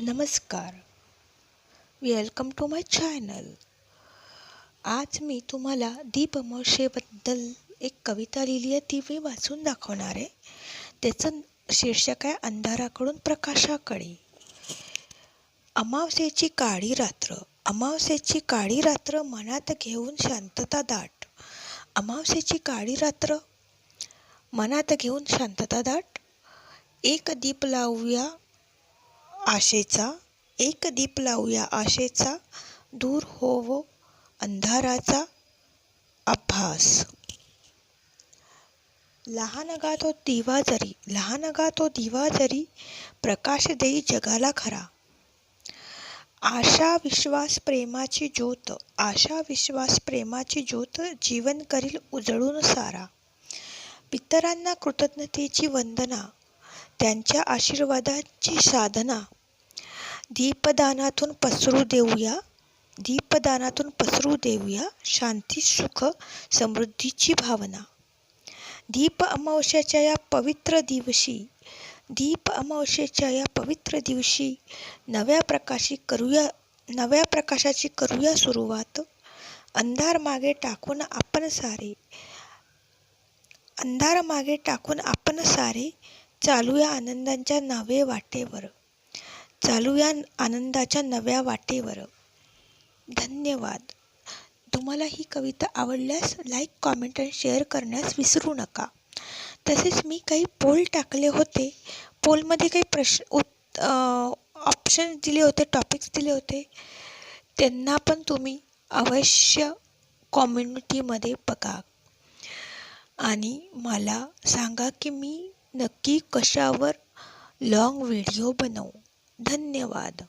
नमस्कार, welcome to my channel. आज मी तुम्हाला दीपमावशेबद्दल एक कविता लिहिली आहे, ती मी वाचून दाखवणार आहे. त्याचं शीर्षक आहे अंधाराकडून प्रकाशाकडे. अमावस्येची काळी रात्र, अमावस्येची काळी रात्र मनात घेऊन शांतता दाट. अमावस्येची काळी रात्र मनात घेऊन शांतता दाट. एक दीप लावूया आशेचा, एक दीप लावूया आशेचा, दूर होवो अंधाराचा आभास. लहानगा तो दिवा जरी, लहानगा तो दिवा जरी, प्रकाश देई जगाला खरा. आशा विश्वास प्रेमाची ज्योत, आशा विश्वास प्रेमाची ज्योत, जीवन करील उजळून सारा. पितरांना कृतज्ञतेची वंदना, त्यांच्या आशीर्वादाची साधना. दीपदानातून पसरू देऊया, दीपदानातून पसरू देऊया, शांती सुख समृद्धीची भावना. दीप अमावस्येच्या या पवित्र दिवशी, दीप अमावस्येच्या या पवित्र दिवशी नव्या प्रकाशाची करूया सुरुवात. अंधार मागे टाकून आपण सारे, अंधार मागे टाकून आपण सारे, चालूया आनंदाच्या नवे वाटेवर, चालूया आनंदाच्या नव्या वाटेवर. धन्यवाद. तुम्हाला ही कविता आवडल्यास लाईक, कॉमेंट आणि शेअर करण्यास विसरू नका. तसेच मी काही पोल टाकले होते, पोलमध्ये काही ऑप्शन दिले होते, टॉपिक्स दिले होते, त्यांना पण तुम्ही अवश्य कम्युनिटीमध्ये बघा आणि मला सांगा की मी नक्की कशावर लॉंग व्हिडिओ बनवू. धन्यवाद.